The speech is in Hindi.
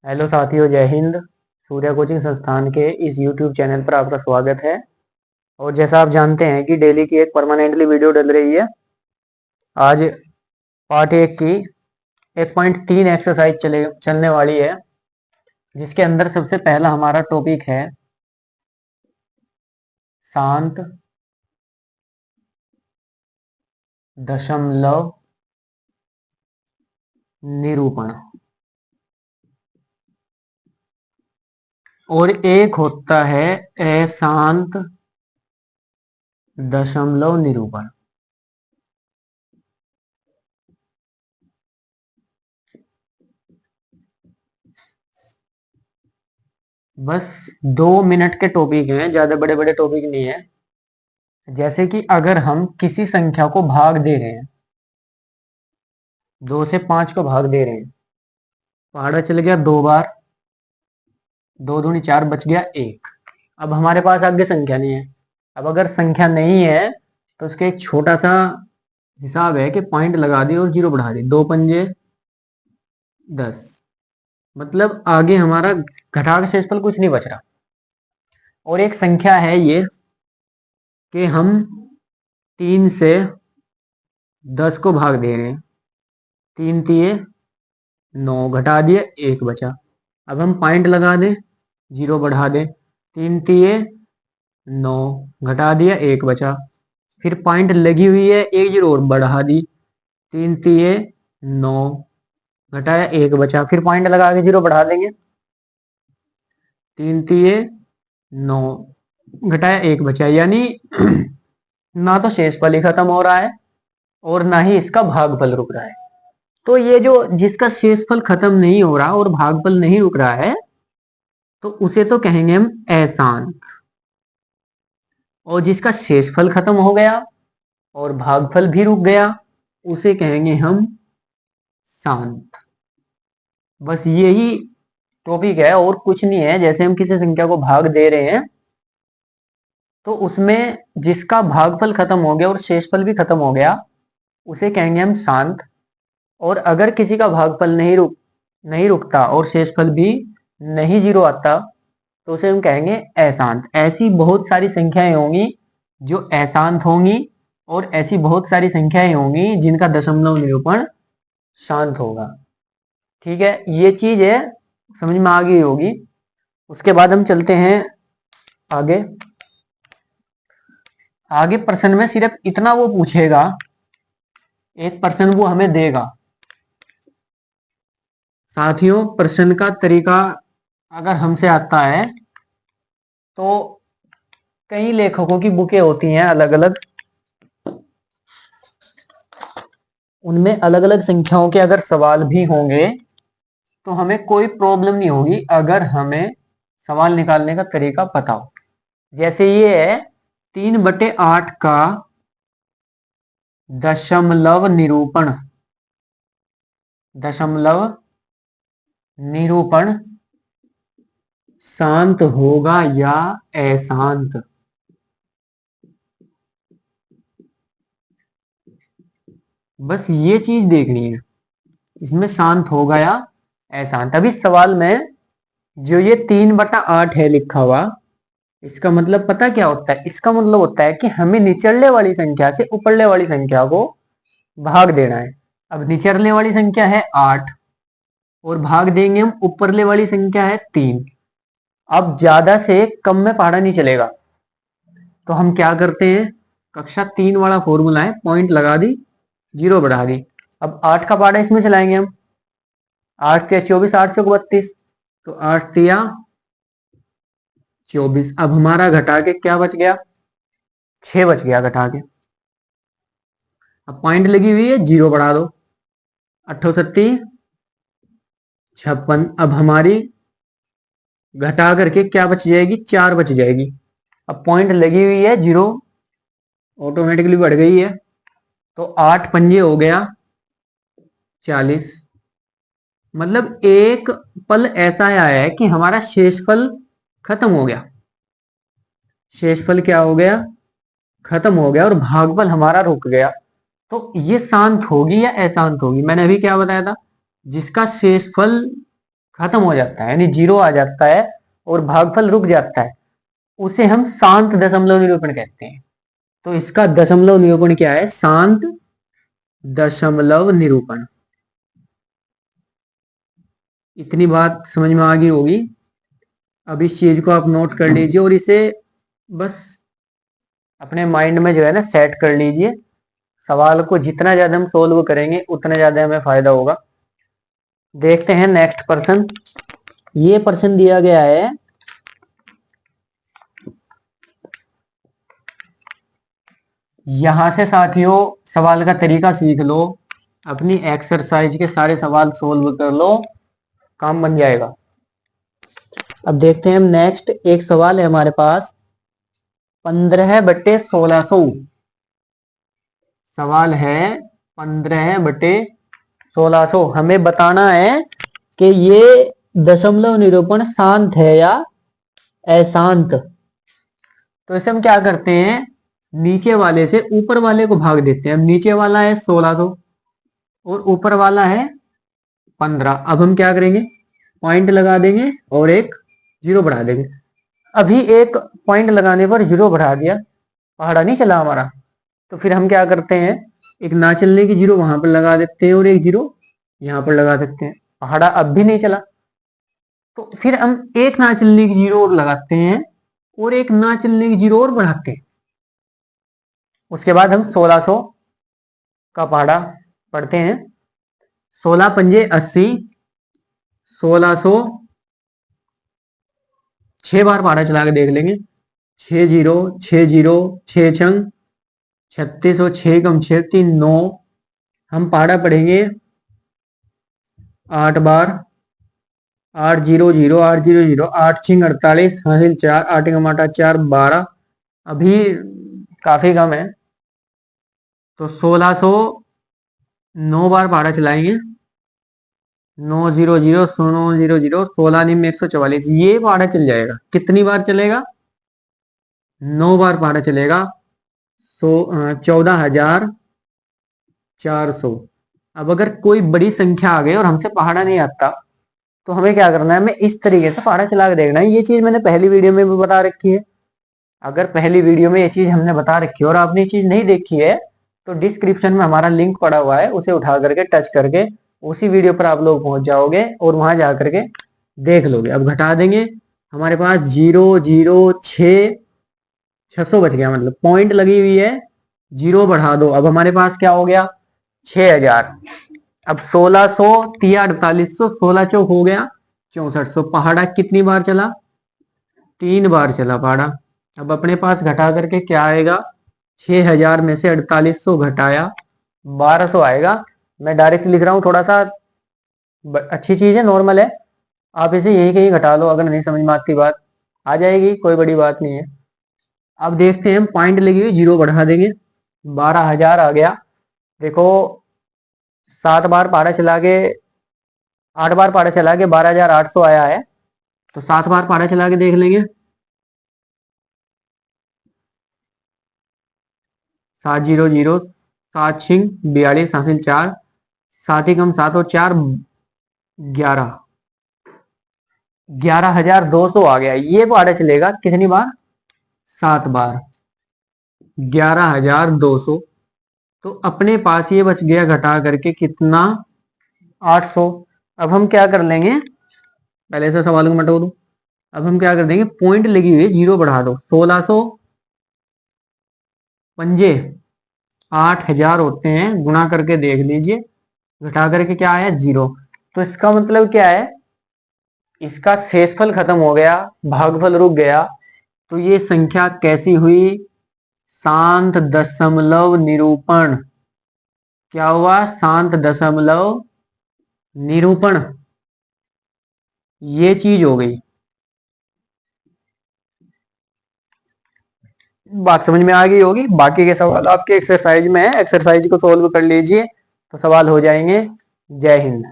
हेलो साथियों, जय हिंद। सूर्या कोचिंग संस्थान के इस यूट्यूब चैनल पर आपका स्वागत है। और जैसा आप जानते हैं कि डेली की एक परमानेंटली वीडियो डल रही है। आज पार्ट 1 की 1.3 एक्सरसाइज चलने वाली है, जिसके अंदर सबसे पहला हमारा टॉपिक है शांत दशमलव निरूपण। और एक होता है अशांत दशमलव निरूपण। बस 2 मिनट के टॉपिक हैं, ज्यादा बड़े बड़े टॉपिक नहीं है। जैसे कि अगर हम किसी संख्या को भाग दे रहे हैं, 2 से 5 को भाग दे रहे हैं, पहाड़ा चल गया 2 बार, 2 दूनी 4, बच गया 1। अब हमारे पास आगे संख्या नहीं है। अब अगर संख्या नहीं है तो उसके एक छोटा सा हिसाब है कि पॉइंट लगा दिए और जीरो बढ़ा दिए, 2 पंजे 10। मतलब आगे हमारा घटा का शेषफल कुछ नहीं बच रहा। और एक संख्या है ये कि हम 3 से 10 को भाग दे रहे हैं, 3 तिये 9, घटा दिए 1 बचा। अब हम पॉइंट लगा दें, जीरो बढ़ा दें, 3 तिये 9, घटा दिया 1 बचा। फिर पॉइंट लगी हुई है, एक जीरो और बढ़ा दी, 3 तिये 9, घटाया 1 बचा। फिर पॉइंट लगा के जीरो बढ़ा देंगे, 3 तिये 9, घटाया 1 बचा। यानी ना तो शेषफल ही खत्म हो रहा है और ना ही इसका भागफल रुक रहा है। तो ये जो जिसका शेषफल खत्म नहीं हो रहा और भागफल नहीं रुक रहा है, तो उसे तो कहेंगे हम अशांत। और जिसका शेषफल खत्म हो गया और भागफल भी रुक गया, उसे कहेंगे हम शांत। बस यही टॉपिक है और कुछ नहीं है। जैसे हम किसी संख्या को भाग दे रहे हैं तो उसमें जिसका भागफल खत्म हो गया और शेषफल भी खत्म हो गया, उसे कहेंगे हम शांत। और अगर किसी का भागफल नहीं रुकता और शेषफल भी नहीं जीरो आता, तो उसे हम कहेंगे अशांत। ऐसी बहुत सारी संख्याएं होंगी जो अशांत होंगी और ऐसी बहुत सारी संख्याएं होंगी जिनका दशमलव निरूपण शांत होगा। ठीक है, ये चीज है, समझ में आ गई होगी। उसके बाद हम चलते हैं आगे। आगे प्रश्न में सिर्फ इतना वो पूछेगा, एक प्रश्न वो हमें देगा। साथियों, प्रश्न का तरीका अगर हमसे आता है तो कई लेखकों की बुकें होती हैं अलग अलग, उनमें अलग अलग संख्याओं के अगर सवाल भी होंगे तो हमें कोई प्रॉब्लम नहीं होगी अगर हमें सवाल निकालने का तरीका पता हो। जैसे ये है 3/8 का दशमलव निरूपण। दशमलव निरूपण शांत होगा या अशांत? बस ये चीज देखनी है, इसमें शांत होगा या अशांत। अब इस सवाल में जो ये 3/8 है लिखा हुआ, इसका मतलब पता क्या होता है? इसका मतलब होता है कि हमें निचले वाली संख्या से ऊपरले वाली संख्या को भाग देना है। अब निचले वाली संख्या है 8 और भाग देंगे हम ऊपरले वाली संख्या है 3। अब ज्यादा से कम में पहाड़ा नहीं चलेगा, तो हम क्या करते हैं, कक्षा 3 वाला फॉर्मूला है, पॉइंट लगा दी, जीरो बढ़ा दी। अब 8 का पहाड़ा इसमें चलाएंगे हम, 8 तिया 24, 8 चौक 32, तो 8 तिया 24। अब हमारा घटा के क्या बच गया, 6 बच गया घटा के। अब पॉइंट लगी हुई है, जीरो बढ़ा दो, 8 सत्ती 56। अब हमारी घटा करके क्या बच जाएगी, 4 बच जाएगी। अब पॉइंट लगी हुई है, जीरो ऑटोमेटिकली बढ़ गई है, तो 8 पंजे हो गया 40। मतलब एक पल ऐसा आया है कि हमारा शेषफल खत्म हो गया। शेषफल क्या हो गया, खत्म हो गया और भागफल हमारा रुक गया। तो ये शांत होगी या अशांत होगी? मैंने अभी क्या बताया था, जिसका शेषफल खत्म हो जाता है, यानी जीरो आ जाता है और भागफल रुक जाता है, उसे हम शांत दशमलव निरूपण कहते हैं। तो इसका दशमलव निरूपण क्या है? शांत दशमलव निरूपण। इतनी बात समझ में आ गई होगी। अब इस चीज को आप नोट कर लीजिए और इसे बस अपने माइंड में जो है ना सेट कर लीजिए। सवाल को जितना ज्यादा हम सोल्व करेंगे उतना ज्यादा हमें फायदा होगा। देखते हैं नेक्स्ट प्रश्न। ये प्रश्न दिया गया है, यहां से साथियों सवाल का तरीका सीख लो, अपनी एक्सरसाइज के सारे सवाल सोल्व कर लो, काम बन जाएगा। अब देखते हैं हम नेक्स्ट। एक सवाल है हमारे पास 15/1600। सवाल है 15/1600। हमें बताना है कि ये दशमलव निरूपण शांत है या अशांत। तो इसे हम क्या करते हैं, नीचे वाले से ऊपर वाले को भाग देते हैं। अब नीचे वाला है 1600 और ऊपर वाला है 15। अब हम क्या करेंगे, पॉइंट लगा देंगे और एक जीरो बढ़ा देंगे। अभी एक पॉइंट लगाने पर जीरो बढ़ा दिया, पहाड़ा नहीं चला हमारा। तो फिर हम क्या करते हैं, एक ना चलने की जीरो वहां पर लगा देते हैं और एक जीरो यहां पर लगा देते हैं, पहाड़ा अब भी नहीं चला। तो फिर हम एक ना चलने की जीरो और लगाते हैं और एक ना चलने की जीरो और बढ़ाते हैं। उसके बाद हम 1600 का पहाड़ा पढ़ते हैं। 16 पंजे 80, 1600 6 बार पहाड़ा चला के देख लेंगे। 6 जीरो 6 जीरो 6 छंग 36 और 6 कम 6 3 9। हम पहाड़ा पढ़ेंगे 8 बार। 8 जीरो जीरो 8 जीरो जीरो 8 छिंग 48 हासिल 4 8 कम 8 4 12। अभी काफी कम है, तो 1600 9 बार पहाड़ा चलाएंगे। 9 जीरो जीरो 9 जीरो जीरो 16 निम 144। ये पहाड़ा चल जाएगा। कितनी बार चलेगा? 9 बार पहाड़ा चलेगा। 14,400। अब अगर कोई बड़ी संख्या आ गई और हमसे पहाड़ा नहीं आता तो हमें क्या करना है, हमें इस तरीके से पहाड़ा चला के देखना है। ये चीज मैंने पहली वीडियो में भी बता रखी है। अगर पहली वीडियो में ये चीज हमने बता रखी है और आपने ये चीज नहीं देखी है तो डिस्क्रिप्शन में हमारा लिंक पड़ा हुआ है, उसे उठा करके टच करके उसी वीडियो पर आप लोग पहुंच जाओगे और वहां जा करके देख लोगे। अब घटा देंगे, हमारे पास 0 0 6 600 बच गया, मतलब पॉइंट लगी हुई है, जीरो बढ़ा दो। अब हमारे पास क्या हो गया, 6000। अब 1600 तिया 4800 16 चौक हो गया 6400। पहाड़ा कितनी बार चला? 3 बार चला पहाड़ा। अब अपने पास घटा करके क्या आएगा, 6000 में से 4800 घटाया 1200 आएगा। मैं डायरेक्ट लिख रहा हूं, थोड़ा सा अच्छी चीज है, नॉर्मल है। आप इसे यही कहीं घटा लो, अगर नहीं समझ में आती बात आ जाएगी, कोई बड़ी बात नहीं है। अब देखते हैं, पॉइंट लगी हुई जीरो बढ़ा देंगे, 12,000 आ गया। देखो 7 बार पहाड़ा चला के 8 बार पहाड़ा चला के 12,800 आया है। तो 7 बार पहाड़ा चला के देख लेंगे। 7 जीरो जीरो 7 छिंग 42 हासिल 4 7 ही कम 7 और 4 11। 11,200 आ गया। ये पहाड़ा चलेगा कितनी बार? 7 बार। 11,200। तो अपने पास ये बच गया घटा करके कितना, 800। अब हम क्या कर लेंगे, पहले से सवाल को मिटा दो। अब हम क्या कर देंगे, पॉइंट लगी हुई है जीरो बढ़ा दो। 1600 पंजे 8,000 होते हैं, गुणा करके देख लीजिए, घटा करके क्या आया, जीरो। तो इसका मतलब क्या है, इसका शेषफल खत्म हो गया, भागफल रुक गया। तो ये संख्या कैसी हुई, शांत दशमलव निरूपण। क्या हुआ, शांत दशमलव निरूपण। ये चीज हो गई। बात समझ में आ गई होगी। बाकी के सवाल आपके एक्सरसाइज में है, एक्सरसाइज को सोल्व कर लीजिए तो सवाल हो जाएंगे। जय हिंद।